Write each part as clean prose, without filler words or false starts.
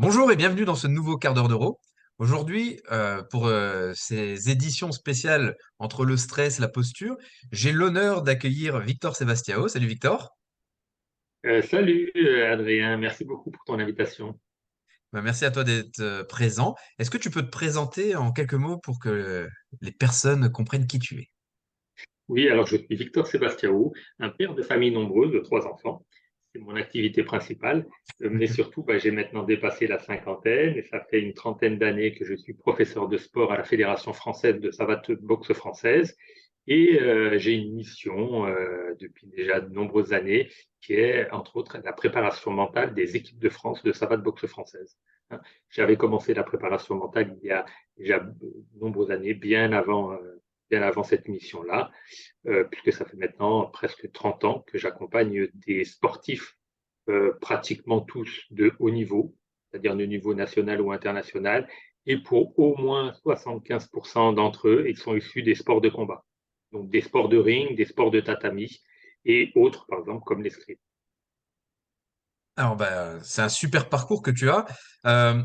Bonjour et bienvenue dans ce nouveau quart d'heure d'euro. Aujourd'hui, pour ces éditions spéciales entre le stress et la posture, j'ai l'honneur d'accueillir Victor Sebastiao. Salut Victor. Salut Adrien, merci beaucoup pour ton invitation. Merci à toi d'être présent. Est-ce que tu peux te présenter en quelques mots pour que les personnes comprennent qui tu es? Oui, alors je suis Victor Sebastiao, un père de famille nombreuse de trois enfants. C'est mon activité principale, mais surtout, j'ai maintenant dépassé la cinquantaine et ça fait une trentaine d'années que je suis professeur de sport à la Fédération française de savate boxe française. Et j'ai une mission depuis déjà de nombreuses années qui est, entre autres, la préparation mentale des équipes de France de savate boxe française. Hein. J'avais commencé la préparation mentale il y a déjà de nombreuses années, bien avant cette mission-là, puisque ça fait maintenant presque 30 ans que j'accompagne des sportifs, pratiquement tous de haut niveau, c'est-à-dire de niveau national ou international, et pour au moins 75% d'entre eux, ils sont issus des sports de combat. Donc des sports de ring, des sports de tatami et autres, par exemple, comme l'escrime. Alors, c'est un super parcours que tu as. Euh,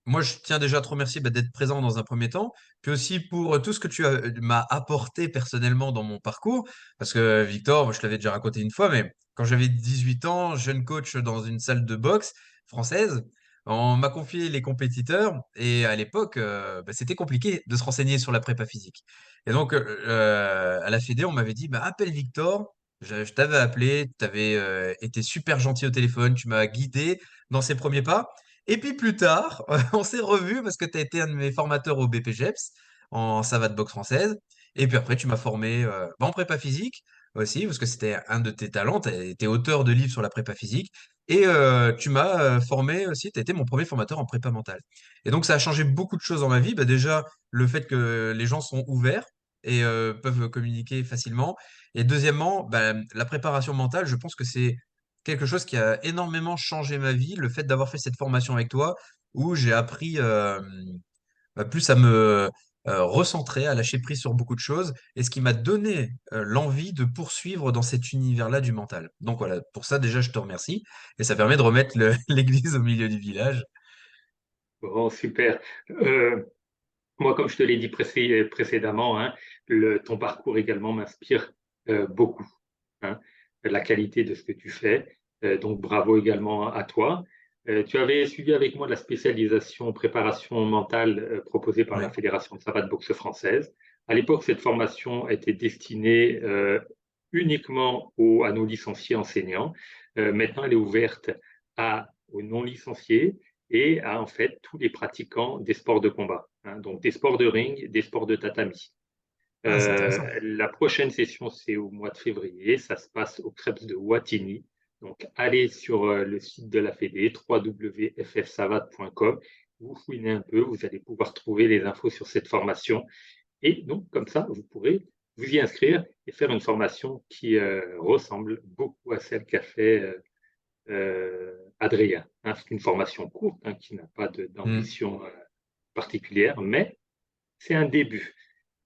Moi, je tiens déjà à te remercier d'être présent dans un premier temps, puis aussi pour tout ce que m'as apporté personnellement dans mon parcours. Parce que Victor, moi, je te l'avais déjà raconté une fois, mais quand j'avais 18 ans, jeune coach dans une salle de boxe française, on m'a confié les compétiteurs et à l'époque, c'était compliqué de se renseigner sur la prépa physique. Et donc, à la Fédé, on m'avait dit, appelle Victor. Je t'avais appelé, tu avais été super gentil au téléphone, tu m'as guidé dans ses premiers pas. Et puis plus tard, on s'est revus parce que tu as été un de mes formateurs au BPGEPS en savate boxe française. Et puis après, tu m'as formé en prépa physique aussi, parce que c'était un de tes talents. Tu étais auteur de livres sur la prépa physique. Et tu m'as formé aussi, tu as été mon premier formateur en prépa mentale. Et donc, ça a changé beaucoup de choses dans ma vie. Déjà, le fait que les gens sont ouverts et peuvent communiquer facilement. Et deuxièmement, la préparation mentale, je pense que c'est quelque chose qui a énormément changé ma vie, le fait d'avoir fait cette formation avec toi, où j'ai appris plus à me recentrer, à lâcher prise sur beaucoup de choses, et ce qui m'a donné l'envie de poursuivre dans cet univers-là du mental. Donc voilà, pour ça déjà, je te remercie, et ça permet de remettre l'église au milieu du village. Bon, super. Moi, comme je te l'ai dit précédemment, hein, ton parcours également m'inspire beaucoup, hein, la qualité de ce que tu fais. Donc, bravo également à toi. Tu avais suivi avec moi la spécialisation préparation mentale proposée par la Ouais. Fédération de savate boxe française. À l'époque, cette formation était destinée uniquement à nos licenciés enseignants. Maintenant, elle est ouverte aux non-licenciés et à en fait tous les pratiquants des sports de combat, hein, donc des sports de ring, des sports de tatami. Ah, c'est intéressant. La prochaine session, c'est au mois de février. Ça se passe au Krebs de Wattignies. Donc, allez sur le site de la Fédé, www.ffsavate.com. Vous fouinez un peu, vous allez pouvoir trouver les infos sur cette formation. Et donc, comme ça, vous pourrez vous y inscrire et faire une formation qui ressemble beaucoup à celle qu'a fait Adrien. Hein. C'est une formation courte, hein, qui n'a pas Hmm. d'ambition particulière, mais c'est un début.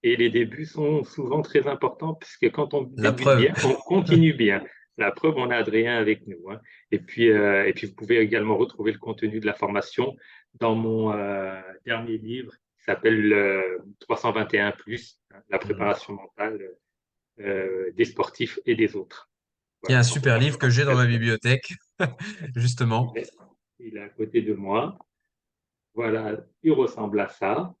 Et les débuts sont souvent très importants puisque quand on La débute preuve. bien, on continue bien. La preuve, on a Adrien avec nous. Hein. Et puis, vous pouvez également retrouver le contenu de la formation dans mon dernier livre qui s'appelle 321 plus, hein, la Hmm. préparation mentale des sportifs et des autres. Il y a Voilà, un donc on super livre parlera que j'ai dans ma presque. bibliothèque, justement. Il est, il est à côté de moi. Voilà, il ressemble à ça.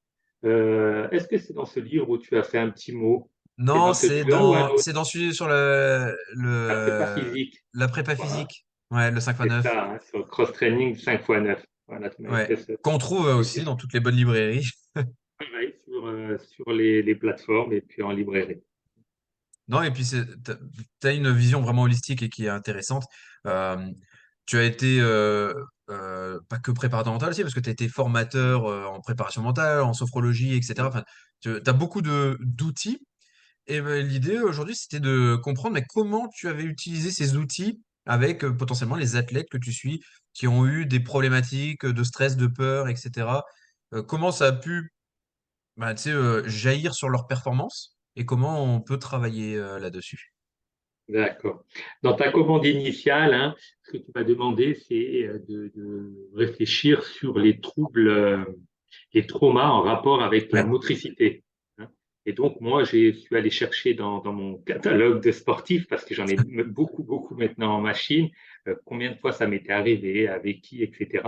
Est-ce que c'est dans ce livre où tu as fait un petit mot? C'est Non, dans celui-là ou un c'est autre? dans celui sur La prépa physique. la prépa Voilà, physique. Ouais, le 5 x c'est 9. ça, hein, sur cross-training 5x9. Voilà, tu m'avais Ouais. fait Qu'on trouve ce aussi petit dans toutes les bonnes librairies. travail sur les plateformes et puis en librairie. Non, et puis t'as une vision vraiment holistique et qui est intéressante. Euh, Tu as été pas que préparateur mental aussi, parce que tu as été formateur en préparation mentale, en sophrologie, etc. Enfin, tu as beaucoup d'outils. Et l'idée aujourd'hui, c'était de comprendre comment tu avais utilisé ces outils avec potentiellement les athlètes que tu suis qui ont eu des problématiques de stress, de peur, etc. Comment ça a pu jaillir sur leur performance et comment on peut travailler là-dessus. D'accord. Dans ta commande initiale, hein, ce que tu m'as demandé, c'est de réfléchir sur les troubles, les traumas en rapport avec la Ouais. motricité, hein. Et donc, moi, suis allé chercher dans mon catalogue de sportifs, parce que j'en ai beaucoup, beaucoup maintenant en machine, combien de fois ça m'était arrivé, avec qui, etc.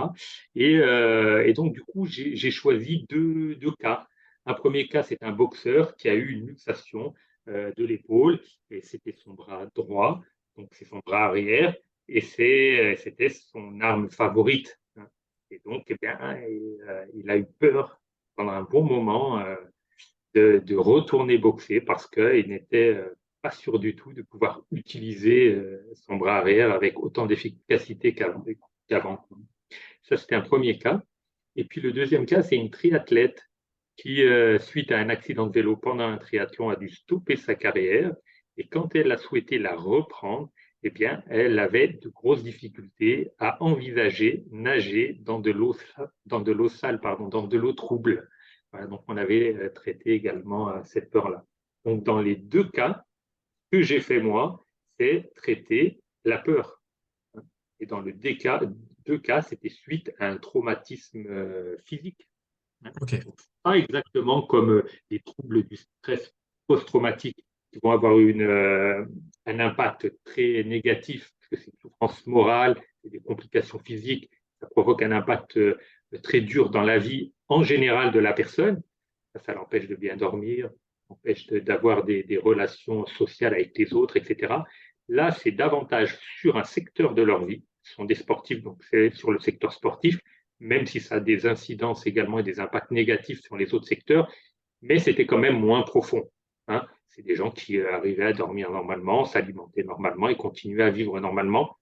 Et donc, du coup, j'ai choisi deux cas. Un premier cas, c'est un boxeur qui a eu une luxation de l'épaule et c'était son bras droit, donc c'est son bras arrière, et c'était son arme favorite, hein. Et donc, eh bien, il a eu peur pendant un bon moment de retourner boxer parce qu'il n'était pas sûr du tout de pouvoir utiliser son bras arrière avec autant d'efficacité qu'avant. Ça, c'était un premier cas. Et puis le deuxième cas, c'est une triathlète qui, suite à un accident de vélo pendant un triathlon, a dû stopper sa carrière. Et quand elle a souhaité la reprendre, eh bien, elle avait de grosses difficultés à envisager nager dans de l'eau sale, pardon, dans de l'eau trouble. Voilà, donc, on avait traité également cette peur-là. Donc, dans les deux cas, ce que j'ai fait moi, c'est traiter la peur. Et dans le deux cas, c'était suite à un traumatisme physique, hein. Ok. Donc, pas exactement comme les troubles du stress post-traumatique qui vont avoir un impact très négatif, parce que c'est une souffrance morale et des complications physiques, ça provoque un impact très dur dans la vie en général de la personne. Ça l'empêche de bien dormir, empêche d'avoir des relations sociales avec les autres, etc. Là, c'est davantage sur un secteur de leur vie. Ce sont des sportifs, donc c'est sur le secteur sportif, même si ça a des incidences également et des impacts négatifs sur les autres secteurs, mais c'était quand même moins profond, hein. C'est des gens qui arrivaient à dormir normalement, s'alimenter normalement et continuer à vivre normalement.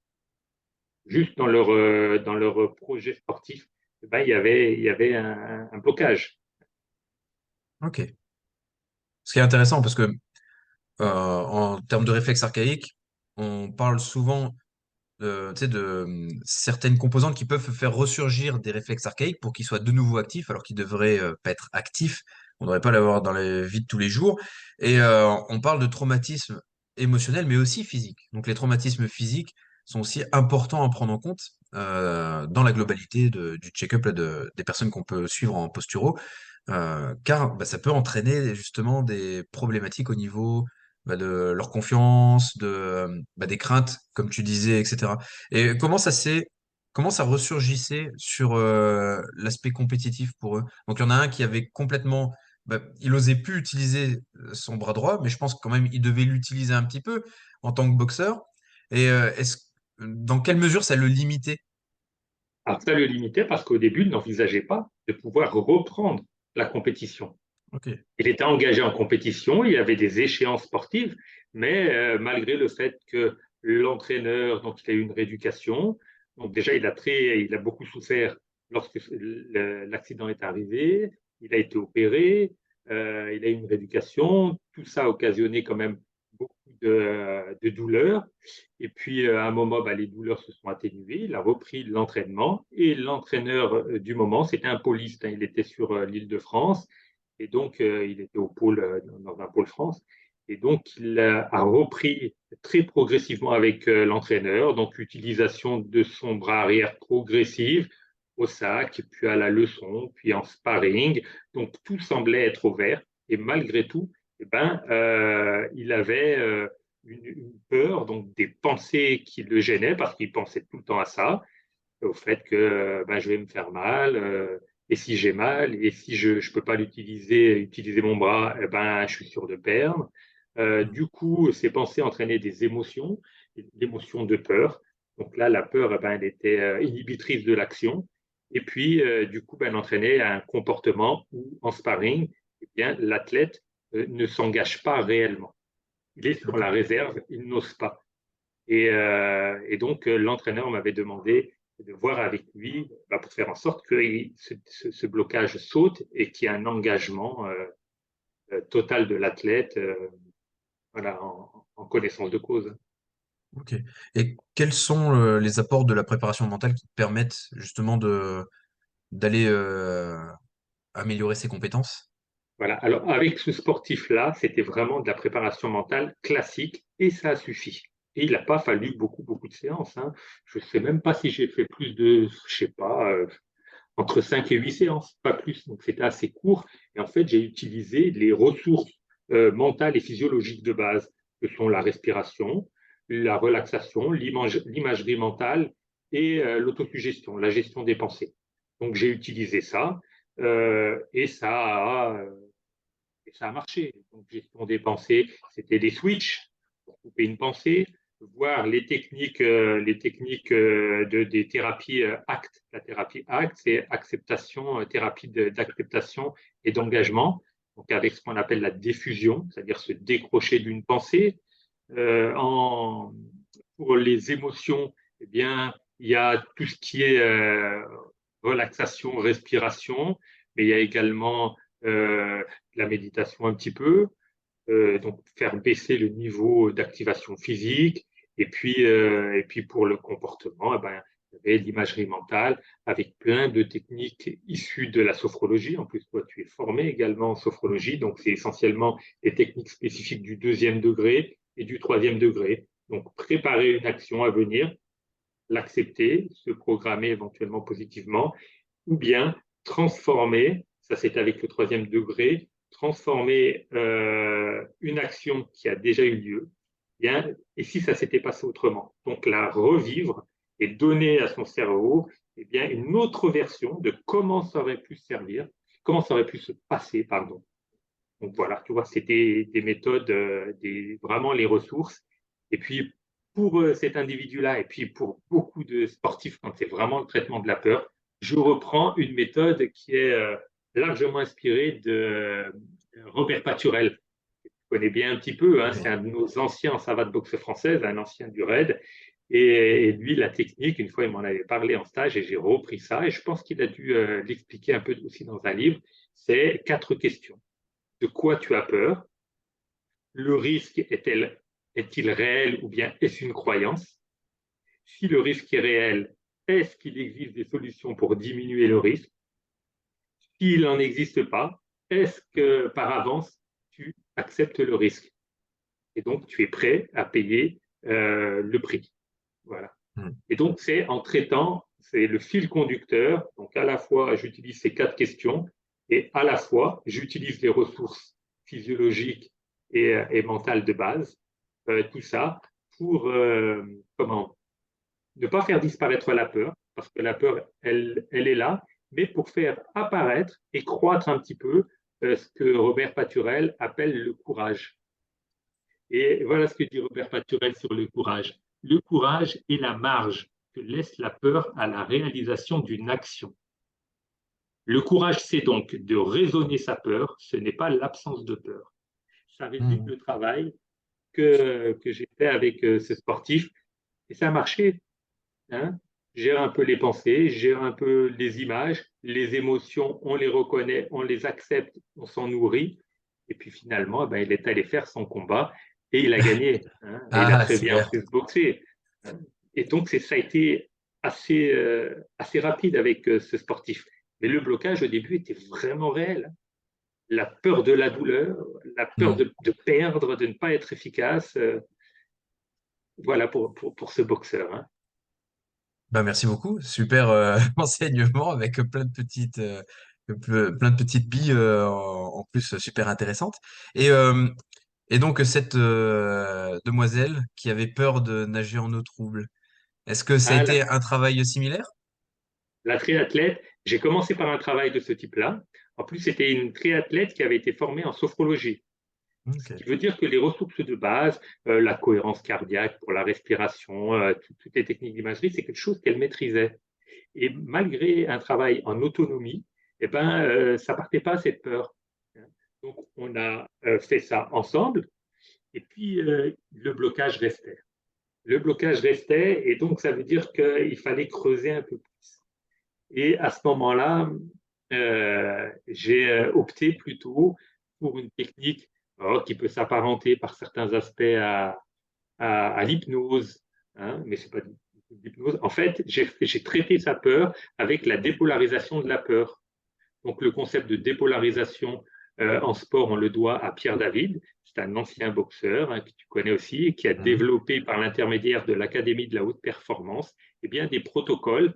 Juste dans leur projet sportif, eh ben, il y avait un blocage. Ok. Ce qui est intéressant parce que en termes de réflexe archaïque, on parle souvent tu sais, de certaines composantes qui peuvent faire ressurgir des réflexes archaïques pour qu'ils soient de nouveau actifs, alors qu'ils devraient pas être actifs. On ne devrait pas l'avoir dans la vie de tous les jours. Et on parle de traumatisme émotionnel, mais aussi physique. Donc les traumatismes physiques sont aussi importants à prendre en compte dans la globalité du check-up là, des personnes qu'on peut suivre en posturo, car bah, ça peut entraîner justement des problématiques au niveau bah, de leur confiance, bah, des craintes, comme tu disais, etc. Et comment ça ressurgissait sur l'aspect compétitif pour eux? Donc il y en a un qui avait complètement, bah, il osait plus utiliser son bras droit, mais je pense quand même il devait l'utiliser un petit peu en tant que boxeur. Et dans quelle mesure ça le limitait? Alors ça le limitait parce qu'au début, il n'envisageait pas de pouvoir reprendre la compétition. Ok. Il était engagé en compétition, il y avait des échéances sportives, mais malgré le fait que l'entraîneur, donc il a eu une rééducation, donc déjà il a beaucoup souffert lorsque l'accident est arrivé, il a été opéré, il a eu une rééducation, tout ça a occasionné quand même beaucoup de douleurs. Et puis à un moment, bah, les douleurs se sont atténuées, il a repris l'entraînement et l'entraîneur du moment, c'était un pôliste, hein, il était sur l'île de France. Et donc, il était au pôle, dans un pôle France. Et donc, il a repris très progressivement avec l'entraîneur, donc utilisation de son bras arrière progressive au sac, puis à la leçon, puis en sparring. Donc, tout semblait être au vert. Et malgré tout, eh ben, il avait une peur, donc des pensées qui le gênaient parce qu'il pensait tout le temps à ça, au fait que ben, je vais me faire mal, et si j'ai mal, et si je ne peux pas utiliser mon bras, eh ben, je suis sûr de perdre. Du coup, ces pensées entraînaient des émotions, l'émotion de peur. Donc là, la peur, eh ben, elle était inhibitrice de l'action. Et puis, du coup, ben, elle entraînait un comportement où, en sparring, eh bien, l'athlète ne s'engage pas réellement. Il est sur la D'accord. réserve, il n'ose pas. Et donc, l'entraîneur m'avait demandé de voir avec lui bah, pour faire en sorte que ce blocage saute et qu'il y ait un engagement total de l'athlète, voilà, en connaissance de cause. Ok. Et quels sont les apports de la préparation mentale qui te permettent justement d'aller améliorer ses compétences? Voilà. Alors, avec ce sportif-là, c'était vraiment de la préparation mentale classique et ça a suffi. Et il n'a pas fallu beaucoup, beaucoup de séances, hein. Je ne sais même pas si j'ai fait plus de, je sais pas, entre 5 et 8 séances, pas plus. Donc, c'était assez court. Et en fait, j'ai utilisé les ressources mentales et physiologiques de base, que sont la respiration, la relaxation, l'imagerie mentale et l'autosuggestion, la gestion des pensées. Donc, j'ai utilisé ça et ça a marché. Donc, gestion des pensées, c'était des switches pour couper une pensée, voir les techniques des thérapies ACT. La thérapie ACT, c'est acceptation, thérapie d'acceptation et d'engagement. Donc, avec ce qu'on appelle la diffusion, c'est-à-dire se décrocher d'une pensée. Pour les émotions, eh bien, il y a tout ce qui est relaxation, respiration, mais il y a également la méditation un petit peu, donc faire baisser le niveau d'activation physique. Et puis pour le comportement, eh ben, il y avait l'imagerie mentale avec plein de techniques issues de la sophrologie. En plus, toi, tu es formé également en sophrologie, donc c'est essentiellement des techniques spécifiques du deuxième degré et du troisième degré. Donc, préparer une action à venir, l'accepter, se programmer éventuellement positivement, ou bien transformer, ça c'est avec le troisième degré, transformer une action qui a déjà eu lieu, bien, et si ça s'était passé autrement. Donc la revivre et donner à son cerveau eh bien, une autre version de comment ça aurait pu servir, comment ça aurait pu se passer, pardon. Donc voilà, tu vois, c'était des méthodes, vraiment les ressources. Et puis pour cet individu-là, et puis pour beaucoup de sportifs, quand c'est vraiment le traitement de la peur, je reprends une méthode qui est largement inspirée de Robert Paturel. Je connais bien un petit peu, hein, c'est Oui. un de nos anciens en savate boxe française, un ancien du RAID. Et lui, la technique, une fois, il m'en avait parlé en stage et j'ai repris ça. Et je pense qu'il a dû l'expliquer un peu aussi dans un livre. C'est 4 questions. De quoi tu as peur? Le risque est-il réel ou bien est-ce une croyance? Si le risque est réel, est-ce qu'il existe des solutions pour diminuer le risque? S'il n'en existe pas, est-ce que par avance, tu acceptes le risque? Et donc, tu es prêt à payer le prix. Voilà. Hmm. Et donc, c'est en traitant, c'est le fil conducteur. Donc, à la fois, j'utilise ces 4 questions et à la fois, j'utilise les ressources physiologiques et mentales de base, tout ça pour comment ne pas faire disparaître la peur, parce que la peur, elle est là, mais pour faire apparaître et croître un petit peu ce que Robert Paturel appelle le courage. Et voilà ce que dit Robert Paturel sur le courage. Le courage est la marge que laisse la peur à la réalisation d'une action. Le courage, c'est donc de raisonner sa peur, ce n'est pas l'absence de peur. Ça résume Hmm. le travail que j'ai fait avec ce sportif et ça a marché. Hein. Gère un peu les pensées, gère un peu les images, les émotions, on les reconnaît, on les accepte, on s'en nourrit. Et puis finalement, ben, il est allé faire son combat et il a gagné. Hein, et il a Ah, très bien super. pu se boxer. Hein. Et donc, ça a été assez rapide avec ce sportif. Mais le blocage au début était vraiment réel. La peur de la douleur, la peur Hmm. de perdre, de ne pas être efficace. Voilà pour ce boxeur. Hein. Bah, merci beaucoup. Super enseignement avec plein de petites billes en plus super intéressantes. Et, euh, et donc cette demoiselle qui avait peur de nager en eau trouble, est-ce que ça a Ah, été un travail similaire? la triathlète, j'ai commencé par un travail de ce type-là. En plus, c'était une triathlète qui avait été formée en sophrologie. Ce qui Ok. veut dire que les ressources de base, la cohérence cardiaque pour la respiration, toutes les techniques d'imagerie, c'est quelque chose qu'elle maîtrisait. Et malgré un travail en autonomie, eh ben, ça partait pas cette peur. Donc, on a fait ça ensemble, et puis le blocage restait. Le blocage restait, et donc ça veut dire qu'il fallait creuser un peu plus. Et à ce moment-là, j'ai opté plutôt pour une technique qui peut s'apparenter par certains aspects à l'hypnose, hein, mais c'est pas de l'hypnose. En fait, j'ai traité sa peur avec la dépolarisation de la peur. Donc le concept de dépolarisation En sport, on le doit à Pierre David. C'est un ancien boxeur que tu connais aussi et qui a Mhm. développé par l'intermédiaire de l'Académie de la haute performance eh bien, des protocoles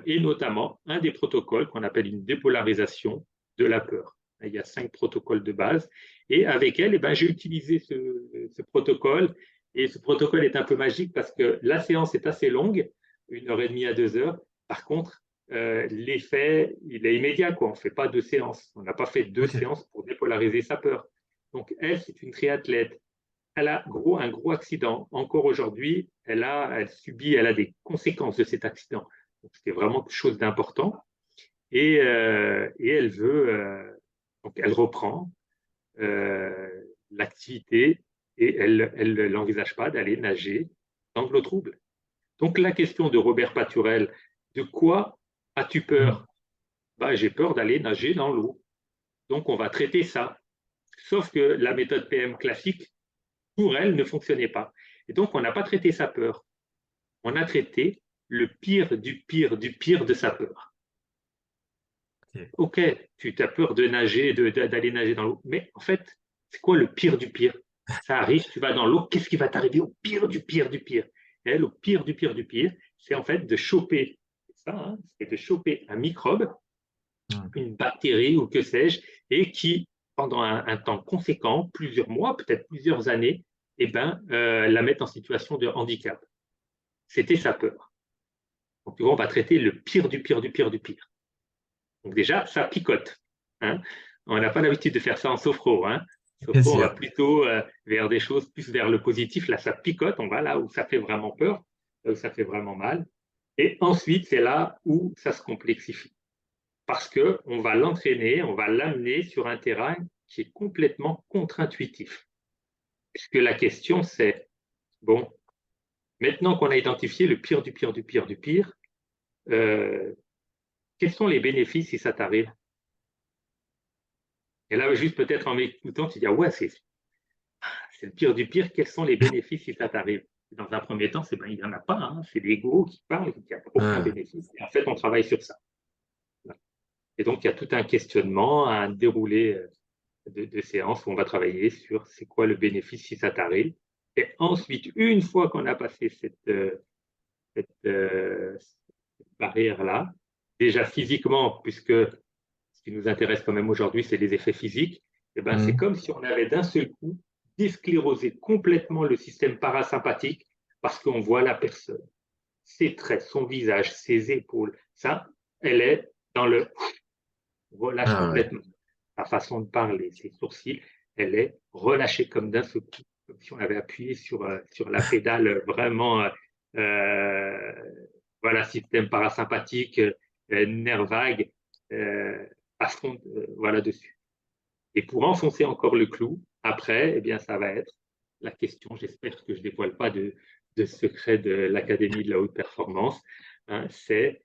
et notamment un des protocoles qu'on appelle une dépolarisation de la peur. Il y a 5 protocoles de base et avec elle, eh ben, j'ai utilisé ce protocole et ce protocole est un peu magique parce que la séance est assez longue, 1 heure et demie à 2 heures. Par contre, l'effet, il est immédiat, quoi. On ne fait pas 2 séances. On n'a pas fait deux Ok. séances pour dépolariser sa peur. Donc, elle, c'est une triathlète. Elle a un gros accident. Encore aujourd'hui, elle a des conséquences de cet accident. Donc, c'était vraiment quelque chose d'important. Et elle veut, donc elle reprend euh, l'activité et elle n'envisage pas d'aller nager dans de l'eau trouble. Donc, la question de Robert Paturel, de quoi as-tu Mhm. peur? Bah, j'ai peur d'aller nager dans l'eau. Donc, on va traiter ça. Sauf que la méthode PM classique, pour elle, ne fonctionnait pas. Et donc, on n'a pas traité sa peur. On a traité le pire du pire du pire de sa peur. Ok. OK, tu as peur de nager, d'aller nager dans l'eau. Mais en fait, c'est quoi le pire du pire? Ça arrive, tu vas dans l'eau, qu'est-ce qui va t'arriver au pire du pire du pire? Et elle, au pire du pire du pire, c'est en fait de choper, c'est ça, hein, c'est de choper un microbe, Mhm. une bactérie ou que sais-je, et qui, pendant un temps conséquent, plusieurs mois, peut-être plusieurs années, eh ben, la mettent en situation de handicap. C'était sa peur. Donc, tu vois, on va traiter le pire du pire du pire du pire. Donc, déjà, ça picote. Hein. On n'a pas l'habitude de faire ça en sophro. Hein. Bien Sophro, on va sûr. plutôt vers des choses plus vers le positif. Là, ça picote. On va là où ça fait vraiment peur, là où ça fait vraiment mal. Et ensuite, c'est là où ça se complexifie. Parce qu'on va l'entraîner, on va l'amener sur un terrain qui est complètement contre-intuitif. Puisque la question, c'est, bon, maintenant qu'on a identifié le pire du pire du pire du pire, euh, quels sont les bénéfices si ça t'arrive? Et là, juste peut-être en m'écoutant, tu dis, ah ouais, c'est le pire du pire, quels sont les bénéfices si ça t'arrive? Dans un premier temps, ben, il n'y en a pas, hein. C'est l'ego qui parle, il n'y a aucun Ah, bénéfice. Et en fait, on travaille sur ça. Et donc, il y a tout un questionnement, un déroulé de séances où on va travailler sur c'est quoi le bénéfice si ça t'arrive. Et ensuite, une fois qu'on a passé cette, cette barrière-là, déjà physiquement, puisque ce qui nous intéresse quand même aujourd'hui, c'est les effets physiques, et ben, c'est mhm. comme si on avait d'un seul coup désclérosé complètement le système parasympathique parce qu'on voit la personne, ses traits, son visage, ses épaules. Ça, elle est dans le relâche Ah ouais. complètement. Sa façon de parler, ses sourcils, elle est relâchée comme d'un seul coup, comme si on avait appuyé sur la pédale vraiment, voilà, système parasympathique, nerf vague, à fond, voilà, dessus. Et pour enfoncer encore le clou, après, eh bien, ça va être la question, j'espère que je ne dévoile pas de secret de l'Académie de la haute performance, hein, c'est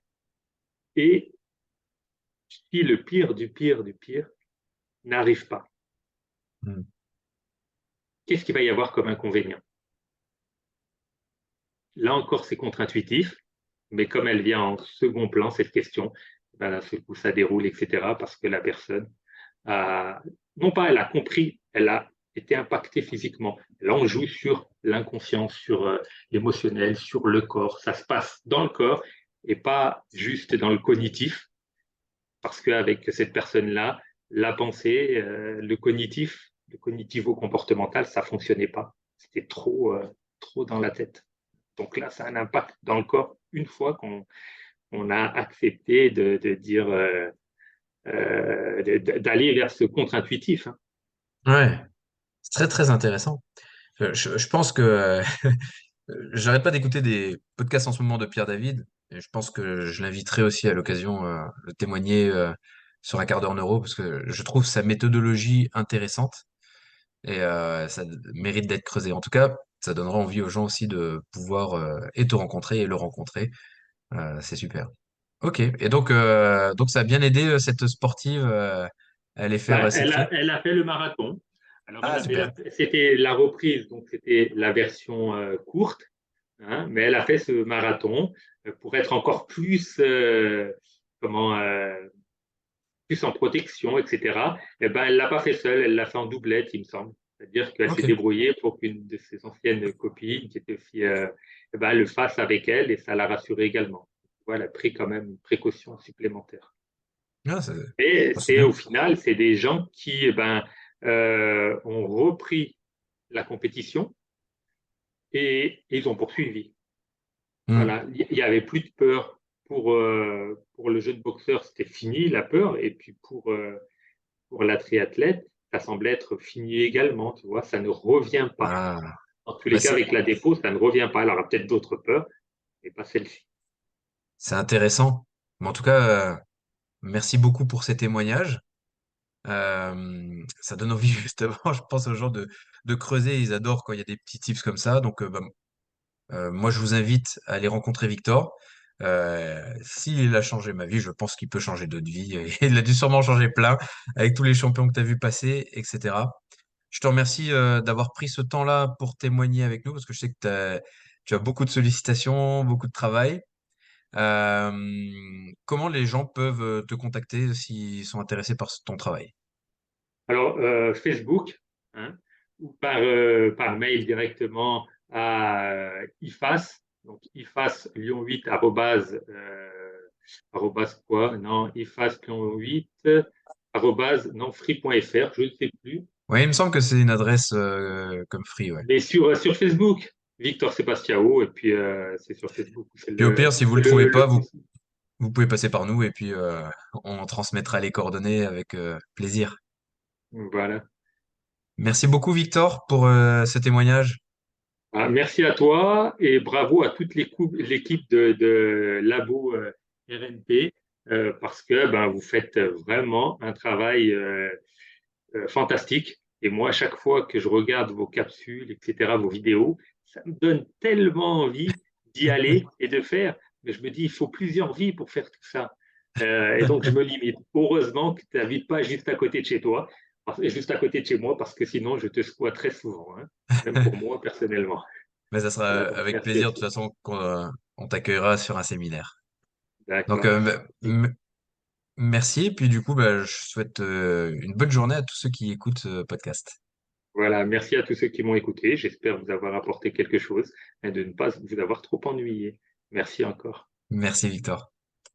et si le pire du pire du pire n'arrive pas, Mhm. qu'est-ce qu'il va y avoir comme inconvénient? Là encore, c'est contre-intuitif, mais comme elle vient en second plan, cette question, ben, ce coup, ça déroule, etc., parce que la personne a, non pas elle a compris, elle a été impactée physiquement. Là, on joue sur l'inconscient, sur l'émotionnel, sur le corps. Ça se passe dans le corps et pas juste dans le cognitif, parce qu'avec cette personne-là, la pensée, le cognitivo-comportemental, ça fonctionnait pas. C'était trop dans la tête. Donc là, ça a un impact dans le corps une fois qu'on a accepté de dire, d'aller vers ce contre-intuitif. Hein. Ouais. C'est très, très intéressant. Je pense que j'arrête pas d'écouter des podcasts en ce moment de Pierre David. Et je pense que je l'inviterai aussi à l'occasion de témoigner sur un quart d'heure neuro parce que je trouve sa méthodologie intéressante et ça mérite d'être creusé. En tout cas, ça donnera envie aux gens aussi de pouvoir et te rencontrer et le rencontrer. C'est super. Ok. Et donc ça a bien aidé cette sportive à aller faire Bah, ses traits. elle a fait le marathon. Alors, Ah, super. c'était la reprise, donc c'était la version courte, hein, mais elle a fait ce marathon pour être encore plus, comment, plus en protection, etc. Eh ben, elle l'a pas fait seule, elle l'a fait en doublette, il me semble. C'est-à-dire qu'elle s'est Ok. débrouillée pour qu'une de ses anciennes copines, qui était aussi, eh ben, le fasse avec elle et ça l'a rassurée également. Voilà, elle a pris quand même une précaution supplémentaire. Ah, Et c'est c'est bien. au final, c'est des gens qui eh ben, ont repris la compétition et ils ont poursuivi. Hmm. Voilà, il n'y avait plus de peur. Pour le jeune boxeur, c'était fini la peur. Et puis pour la triathlète, ça semble être fini également. Tu vois, ça ne revient pas. Ah. En tous Bah, les cas, avec la défaut, ça ne revient pas. Elle aura peut-être d'autres peurs, mais pas celle-ci. c'est intéressant. Mais en tout cas, merci beaucoup pour ces témoignages. Ça donne envie, justement, je pense aux gens de creuser. Ils adorent quand il y a des petits tips comme ça. Donc, bah, moi, je vous invite à aller rencontrer Victor. S'il a changé ma vie, je pense qu'il peut changer d'autres vies. Il a dû sûrement changer plein avec tous les champions que tu as vu passer, etc. Je te remercie d'avoir pris ce temps-là pour témoigner avec nous parce que je sais que tu as beaucoup de sollicitations, beaucoup de travail. Comment les gens peuvent te contacter s'ils sont intéressés par ton travail? Alors, Facebook, hein, ou par mail directement à IFAS, donc IFAS Lyon 8 arrobase quoi? Non, IFAS Lyon 8 arrobase non free.fr, je ne sais plus. Oui, il me semble que c'est une adresse comme free, ouais. Mais sur Facebook, Victor Sebastiao, et puis c'est sur Facebook, Puis au pire, si vous c'est le trouvez le pas, plus. vous pouvez passer par nous et puis on transmettra les coordonnées avec plaisir. Voilà. Merci beaucoup, Victor, pour ce témoignage. Ah, merci à toi et bravo à toute l'équipe de Labo RNP parce que ben, vous faites vraiment un travail fantastique. Et moi, à chaque fois que je regarde vos capsules, etc., vos vidéos, ça me donne tellement envie d'y aller et de faire. Mais je me dis, il faut plusieurs vies pour faire tout ça. Et donc, je me limite. Heureusement que tu n'habites pas juste à côté de chez toi, juste à côté de chez moi, parce que sinon, je te squatterais souvent, hein, même pour moi personnellement. Mais ça sera Voilà, donc avec merci plaisir, de aussi. toute façon, qu'on t'accueillera sur un séminaire. Donc, D'accord. merci. Et puis, du coup, bah, je souhaite une bonne journée à tous ceux qui écoutent ce podcast. Voilà, merci à tous ceux qui m'ont écouté. J'espère vous avoir apporté quelque chose et de ne pas vous avoir trop ennuyé. Merci encore. Merci, Victor.